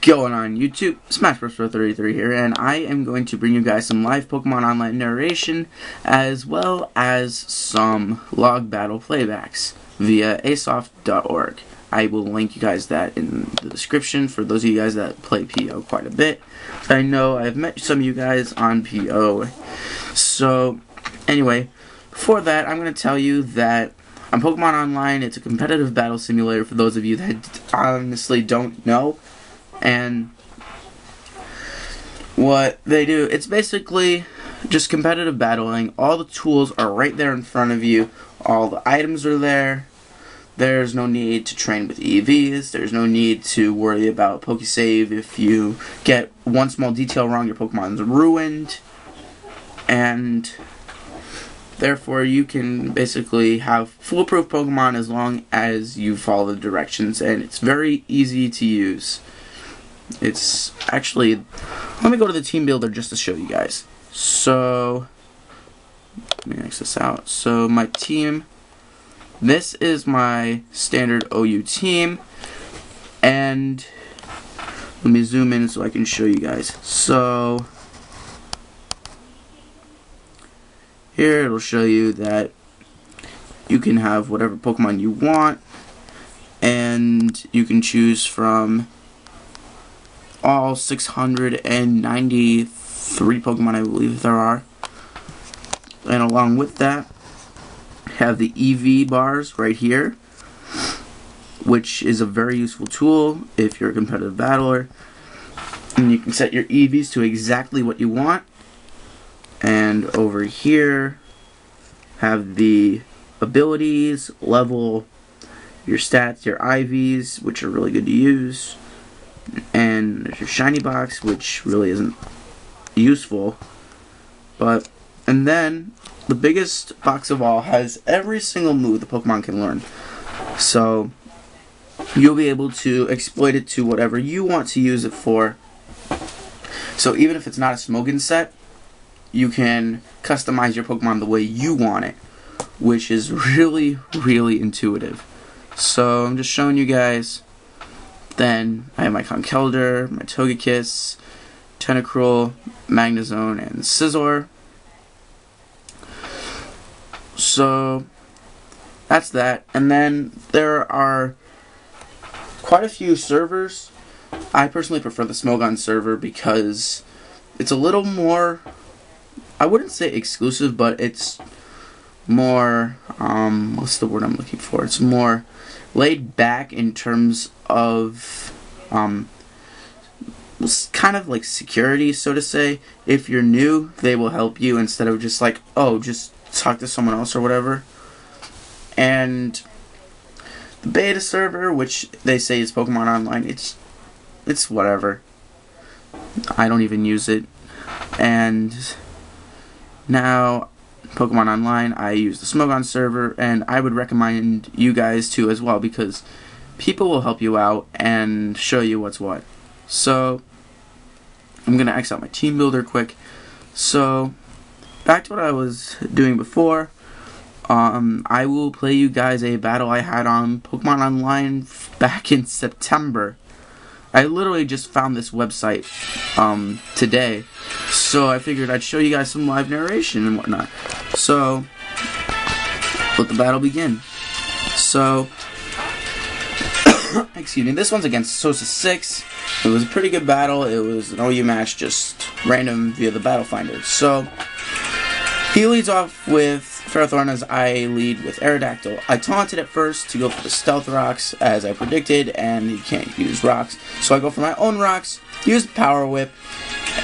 Going on YouTube? SBP33's here, and I am going to bring you guys some live Pokemon Online narration, as well as some log battle playbacks via asoft.org. I will link you guys that in the description for those of you guys that play PO quite a bit. I know I've met some of you guys on PO. So, anyway, before that, I'm going to tell you that on Pokemon Online, it's a competitive battle simulator for those of you that honestly don't know. And what they do, it's basically just competitive battling. All the tools are right there in front of you. All the items are there. There's no need to train with EVs. There's no need to worry about Pokesave. If you get one small detail wrong, your Pokemon's ruined. And therefore, you can basically have foolproof Pokemon as long as you follow the directions. And it's very easy to use. It's actually, let me go to the team builder just to show you guys. So, let me X this out. So my team, this is my standard OU team, and let me zoom in so I can show you guys. So here it'll show you that you can have whatever Pokemon you want, and you can choose from all 693 Pokemon, I believe there are. And along with that, have the EV bars right here, which is a very useful tool if you're a competitive battler. And you can set your EVs to exactly what you want. And over here, have the abilities, level, your stats, your IVs, which are really good to use. And there's your shiny box, which really isn't useful, and then the biggest box of all has every single move the Pokemon can learn, so you'll be able to exploit it to whatever you want to use it for. So even if it's not a Smogon set, you can customize your Pokemon the way you want it, which is really, really intuitive. So I'm just showing you guys. Then I have my Conkeldurr, my Togekiss, Tentacruel, Magnezone, and Scizor. So that's that. And then there are quite a few servers. I personally prefer the Smogon server because it's a little more, I wouldn't say exclusive, but it's more, what's the word I'm looking for? It's more laid back in terms of kind of like security, so to say. If you're new, they will help you instead of just like, oh, just talk to someone else or whatever. And the beta server, which they say is Pokemon Online, it's whatever. I don't even use it. And now Pokemon Online, I use the Smogon server, and I would recommend you guys to as well, because people will help you out and show you what's what. So I'm going to X out my team builder quick. So back to what I was doing before. I will play you guys a battle I had on Pokemon Online back in September. I literally just found this website today, so I figured I'd show you guys some live narration and whatnot. So let the battle begin. So excuse me, this one's against Sosa 6. It was a pretty good battle. It was an OU match, just random via the battle finder. So he leads off with Ferrothorn as I lead with Aerodactyl. I taunted at first to go for the Stealth Rocks as I predicted, and he can't use rocks. So I go for my own rocks, use Power Whip,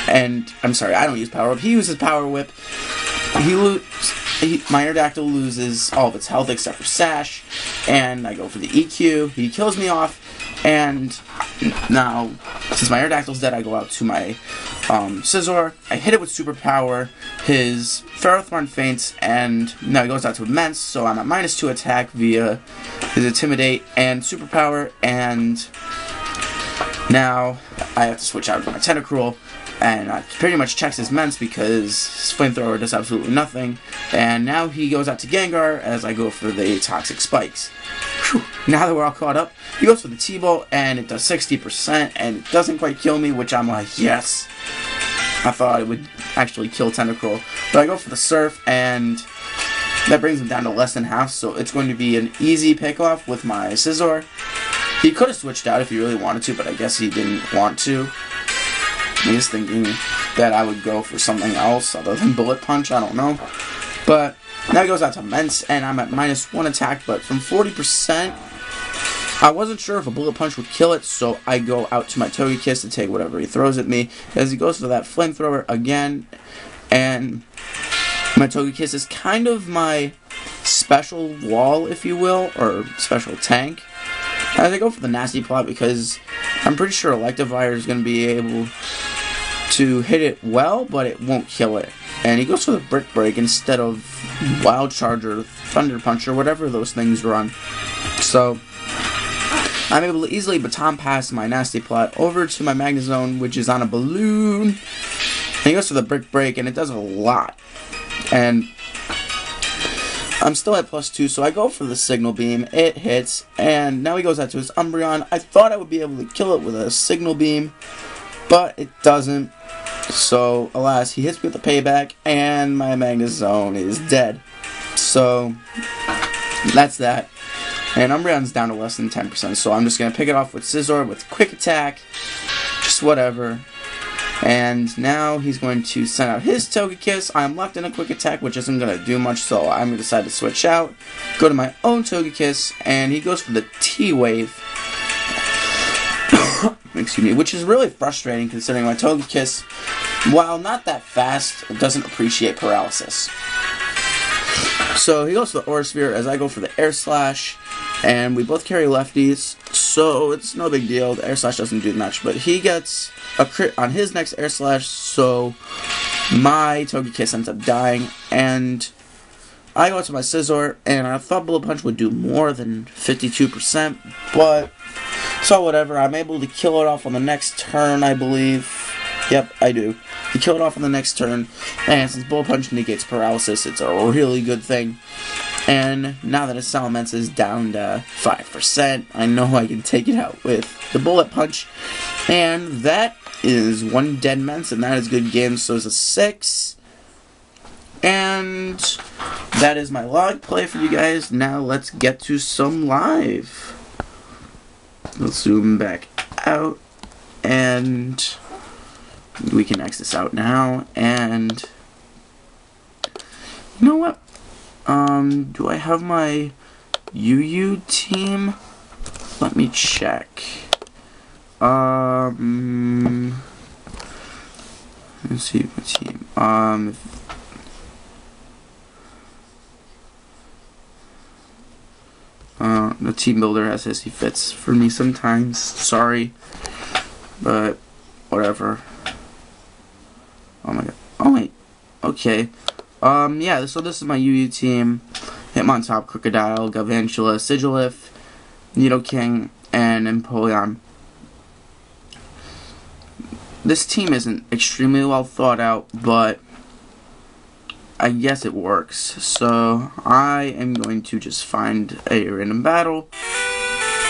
and I'm sorry, I don't use Power Whip. He uses Power Whip. My Aerodactyl loses all of its health except for Sash, and I go for the EQ. He kills me off, and now, since my Aerodactyl's dead, I go out to my Scizor. I hit it with Superpower. His Ferrothorn faints, and now he goes out to Immense, so I'm at -2 attack via his Intimidate and Superpower, and now I have to switch out to my Tentacruel, and I pretty much checks his Immense because his Flamethrower does absolutely nothing, and now he goes out to Gengar as I go for the Toxic Spikes. Whew. Now that we're all caught up, he goes for the T-Bolt, and it does 60%, and it doesn't quite kill me, which I'm like, yes. I thought it would actually kill Tentacruel. But I go for the Surf, and that brings him down to less than half, so it's going to be an easy pick-off with my Scizor. He could have switched out if he really wanted to, but I guess he didn't want to. He's thinking that I would go for something else other than Bullet Punch, I don't know. But now he goes out to Mence, and I'm at -1 attack, but from 40%, I wasn't sure if a Bullet Punch would kill it, so I go out to my Togekiss to take whatever he throws at me, as he goes for that Flamethrower again, and my Togekiss is kind of my special wall, if you will, or special tank. As I go for the Nasty Plot, because I'm pretty sure Electivire is going to be able to hit it well, but it won't kill it. And he goes for the Brick Break instead of Wild Charge or Thunder Punch or whatever those things run. So I'm able to easily Baton Pass my Nasty Plot over to my Magnezone, which is on a balloon. And he goes for the Brick Break, and it does a lot. And I'm still at +2, so I go for the Signal Beam. It hits, and now he goes out to his Umbreon. I thought I would be able to kill it with a Signal Beam, but it doesn't. So, alas, he hits me with the Payback, and my Magnezone is dead. So, that's that. And Umbreon's down to less than 10%, so I'm just going to pick it off with Scizor with Quick Attack. Just whatever. And now he's going to send out his Togekiss. I'm locked in a Quick Attack, which isn't going to do much, so I'm going to decide to switch out. Go to my own Togekiss, and he goes for the T-Wave. Excuse me, which is really frustrating considering my Togekiss, while not that fast, doesn't appreciate Paralysis. So he goes for the Aura Sphere as I go for the Air Slash, and we both carry lefties, so it's no big deal. The Air Slash doesn't do much, but he gets a crit on his next Air Slash, so my Togekiss ends up dying, and I go to my Scizor, and I thought Bullet Punch would do more than 52%, but so whatever. I'm able to kill it off on the next turn, I believe. Yep, I do. You kill it off on the next turn, and since Bullet Punch negates Paralysis, it's a really good thing. And now that his Salamence is down to 5%, I know I can take it out with the Bullet Punch. And that is one dead Mence, and that is good game, so it's a 6. And that is my log play for you guys. Now let's get to some live. Let's zoom back out, and we can X this out now, and you know what? Do I have my UU team? Let me check. Let's see my team. The team builder has hissy fits for me sometimes. Sorry, but whatever. Oh my god. Oh wait. Okay. Yeah. So this is my UU team. Hitmontop, Crocodile, Galvantula, Sigilif, Nidoking, and Empoleon. This team isn't extremely well thought out, but I guess it works. So I am going to just find a random battle,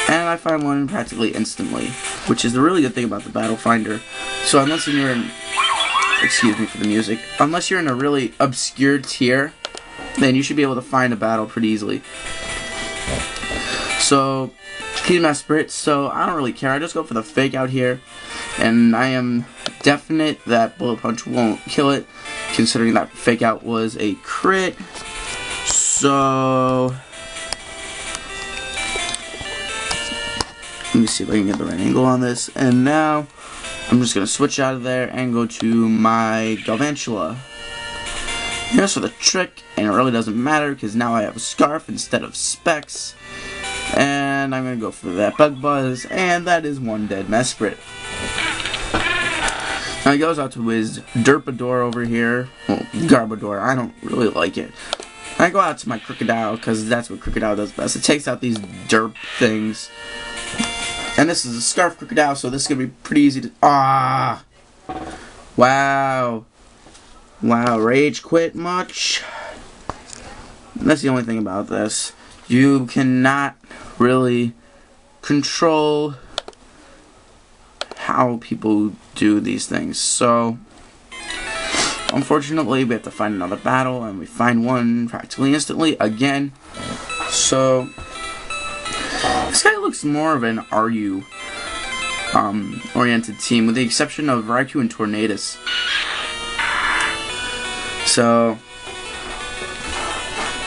and I find one practically instantly, which is the really good thing about the Battle Finder. So unless you're in, excuse me for the music, unless you're in a really obscure tier, then you should be able to find a battle pretty easily. So he's my Spirit, so I don't really care. I just go for the Fake Out here, and I am definite that Bullet Punch won't kill it, considering that Fake Out was a crit. So let me see if I can get the right angle on this. And now I'm just going to switch out of there and go to my Galvantula. Here's for the trick, and it really doesn't matter because now I have a Scarf instead of Specs. And I'm going to go for that Bug Buzz, and that is one dead Mesprit. Now he goes out to his Derpador over here. Well, Garbodor, I don't really like it. I go out to my Crocodile because that's what Crocodile does best. It takes out these derp things. And this is a Scarf Crocodile, so this is going to be pretty easy to... Ah! Wow. Wow, Rage Quit much? That's the only thing about this. You cannot really control how people do these things. So unfortunately, we have to find another battle, and we find one practically instantly again. So this guy looks more of an RU oriented team, with the exception of Raikou and Tornadus. So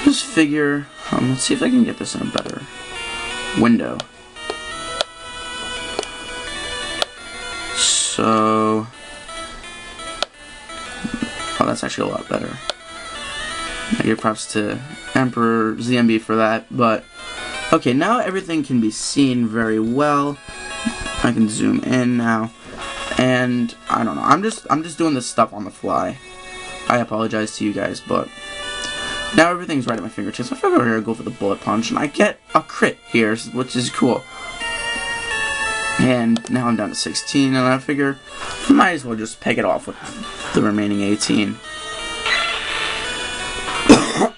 just figure, let's see if I can get this in a better window. So, oh, that's actually a lot better. I give props to Emperor ZMB for that, but okay, now everything can be seen very well. I can zoom in now, and I don't know. I'm just doing this stuff on the fly. I apologize to you guys, but now everything's right at my fingertips. I figure here I go for the bullet punch, and I get a crit here, which is cool. And now I'm down to 16, and I figure I might as well just peg it off with the remaining 18.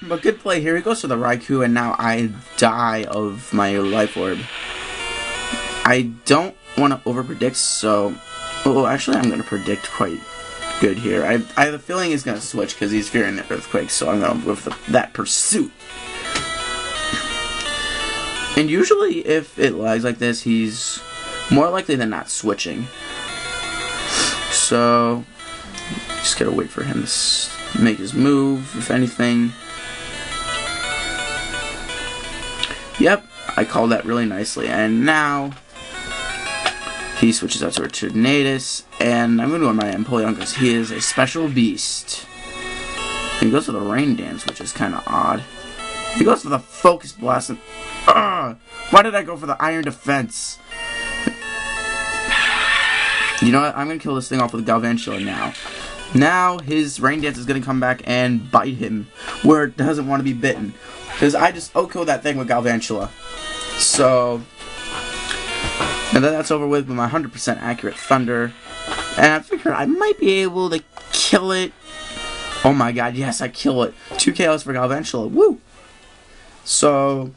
But good play here. He goes for the Raikou, and now I die of my life orb. I don't want to overpredict, so... Oh, actually, I'm going to predict quite good here. I have a feeling he's going to switch because he's fearing the earthquake, so I'm going to go for that pursuit. And usually, if it lags like this, he's more likely than not switching. So, just gotta wait for him to make his move, if anything. Yep, I called that really nicely. And now he switches out to a Tornadus, and I'm gonna go with my Empoleon because he is a special beast. He goes for the Rain Dance, which is kind of odd. He goes for the Focus Blast, and why did I go for the Iron Defense? You know what? I'm gonna kill this thing off with Galvantula now. Now his Rain Dance is gonna come back and bite him where it doesn't want to be bitten. Because I just OHKO'd that thing with Galvantula. So, and then that's over with my 100% accurate Thunder. And I figure I might be able to kill it. Oh my god, yes, I kill it. 2 KOs for Galvantula. Woo! So,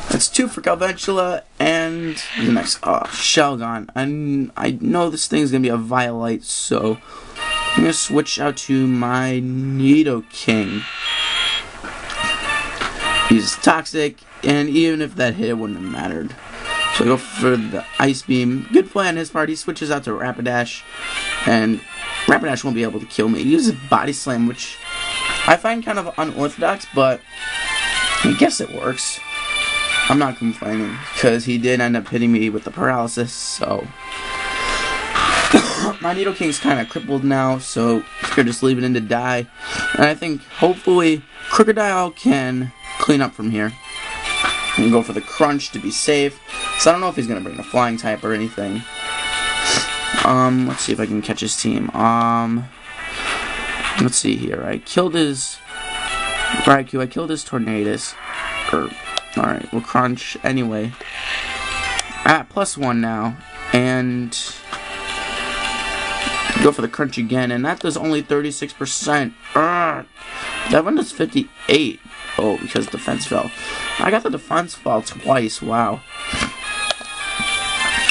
that's 2 for Galvantula, and the next, Shelgon. I know this thing's gonna be a Violite, so I'm gonna switch out to my Nidoking. He's toxic, and even if that hit, it wouldn't have mattered. So I go for the Ice Beam. Good play on his part. He switches out to Rapidash, and Rapidash won't be able to kill me. He uses Body Slam, which I find kind of unorthodox, but I guess it works. I'm not complaining, because he did end up hitting me with the paralysis, so my Nidoking's kind of crippled now, so I could just leave it in to die. And I think, hopefully, Crocodile can clean up from here and go for the Crunch to be safe. So I don't know if he's going to bring the Flying type or anything. Let's see if I can catch his team. Let's see here. I killed his Raikou, I killed his Tornadus. Alright, we'll Crunch anyway. At +1 now, and go for the Crunch again, and that does only 36%. That one does 58. Oh, because defense fell. I got the defense fall twice, wow.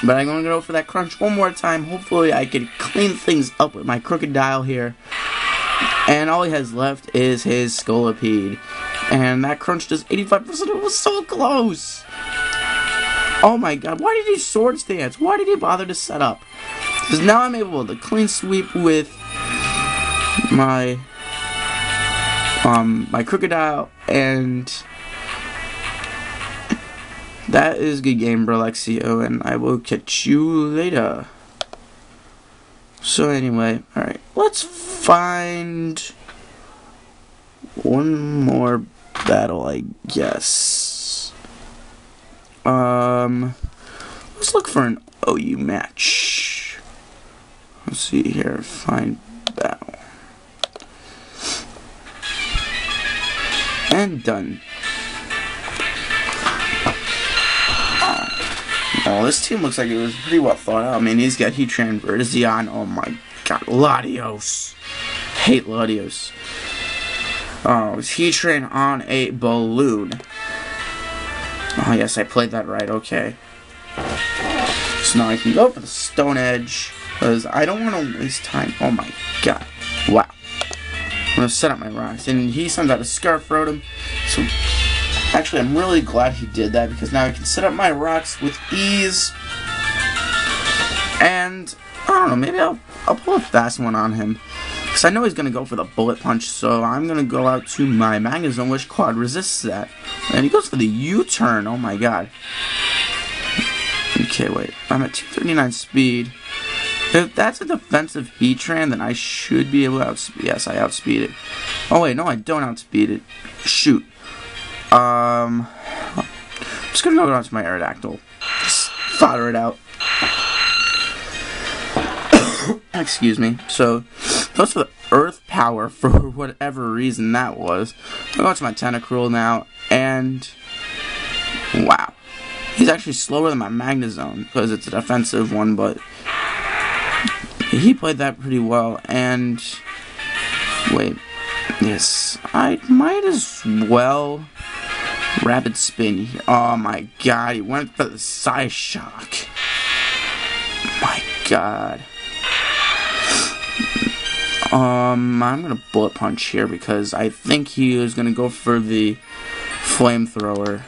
But I'm gonna go for that Crunch one more time. Hopefully I can clean things up with my Crocodile here. And all he has left is his Scolipede. And that Crunch does 85%. It was so close! Oh my god, why did he Sword Stance? Why did he bother to set up? Because now I'm able to clean sweep with my my Crocodile, and that is good game, Brolexio, and I will catch you later. So anyway, alright, let's find one more battle, I guess. Let's look for an OU match. Let's see here, find battle. And done. Oh, this team looks like it was pretty well thought out. I mean, he's got Heatran, Vertizion. Oh my god, Latios. Hate Latios. Oh, it's Heatran on a balloon. Oh yes, I played that right, okay. So now I can go for the Stone Edge, because I don't want to waste time. Oh my god. Wow. I'm going to set up my rocks, and he sends out a Scarf Rotom. So, actually, I'm really glad he did that, because now I can set up my rocks with ease. And, I don't know, maybe I'll pull a fast one on him. Because I know he's going to go for the Bullet Punch, so I'm going to go out to my Magnezone, which quad resists that. And he goes for the U-turn, oh my god. Okay, wait, I'm at 239 speed. If that's a defensive Heatran, then I should be able to outspeed. Yes, I outspeed it. Oh wait, no, I don't outspeed it. Shoot. I'm just gonna go down to my Aerodactyl. Just fodder it out. Excuse me. So, goes for the Earth Power for whatever reason that was. I'm going to my Tentacruel now, and wow. He's actually slower than my Magnezone, because it's a defensive one, but he played that pretty well, and wait, yes, I might as well Rapid Spin here. Oh my god, he went for the Psyshock. My god. I'm gonna Bullet Punch here because I think he is gonna go for the Flamethrower.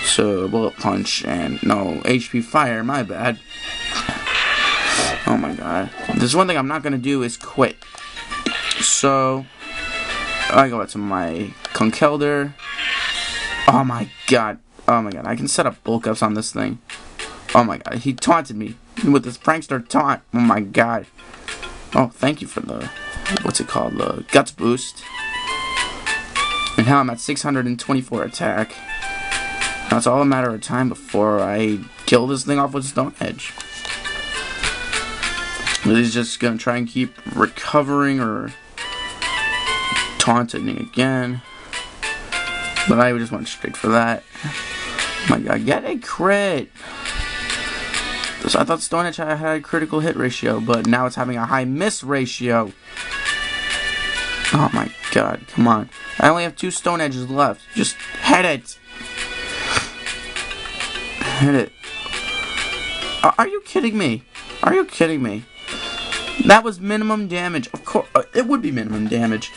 So, Bullet Punch and no, HP Fire, my bad. Oh my god. There's one thing I'm not gonna do is quit. So, I go out to my Conkeldurr. Oh my god. Oh my god. I can set up bulk ups on this thing. Oh my god. He taunted me with this Prankster taunt. Oh my god. Oh, thank you for the, what's it called? The Guts boost. And now I'm at 624 attack. Now it's all a matter of time before I kill this thing off with Stone Edge. He's just gonna try and keep recovering or taunting again. But I just went straight for that. Oh my god, get a crit! So I thought Stone Edge had a critical hit ratio, but now it's having a high miss ratio. Oh my god, come on. I only have 2 Stone Edges left. Just hit it! Hit it. Are you kidding me? Are you kidding me? That was minimum damage. Of course, it would be minimum damage.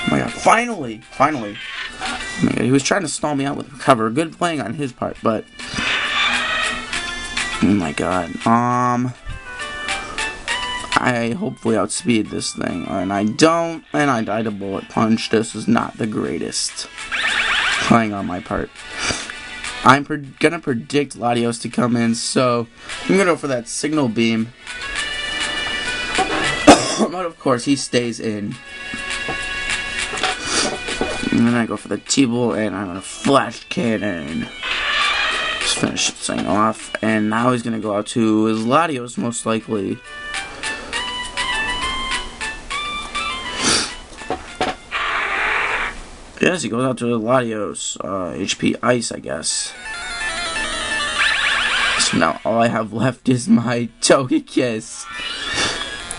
Oh my god, finally! Finally. Oh my god, he was trying to stall me out with recover. Good playing on his part, but oh my god. I hopefully outspeed this thing, and I don't, and I died a Bullet Punch. This is not the greatest playing on my part. I'm gonna predict Latios to come in, so I'm gonna go for that Signal Beam. But of course, he stays in. And then I go for the T-Ball, and I'm gonna Flash Cannon. Just finish this thing off, and now he's gonna go out to his Latios, most likely. Yes, he goes out to the Latios. HP Ice, I guess. So now all I have left is my Togekiss.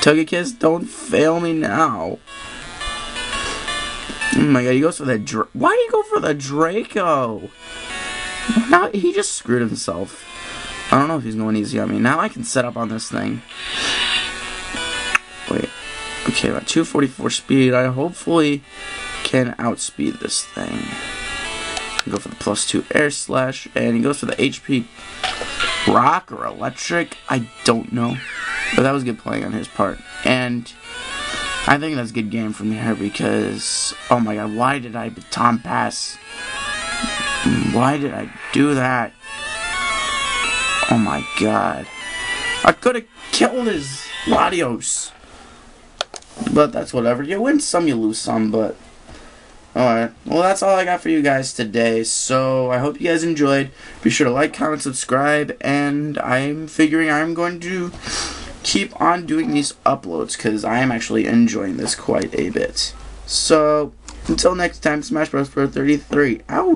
Togekiss, don't fail me now. Oh my god, he goes for that why did he go for the Draco? Now he just screwed himself. I don't know if he's going easy on me. Now I can set up on this thing. Wait. Okay, about 244 speed. I hopefully can outspeed this thing. Go for the +2 Air Slash, and he goes for the HP Rock or Electric. I don't know, but that was good playing on his part, and I think that's a good game from here because oh my god, why did I Baton Pass? Why did I do that? Oh my god, I could have killed his Latios, but that's whatever. You win some, you lose some, but. Alright, well that's all I got for you guys today, so I hope you guys enjoyed. Be sure to like, comment, subscribe, and I'm figuring I'm going to keep on doing these uploads, because I am actually enjoying this quite a bit. So, until next time, Smash Bros. 33. Out!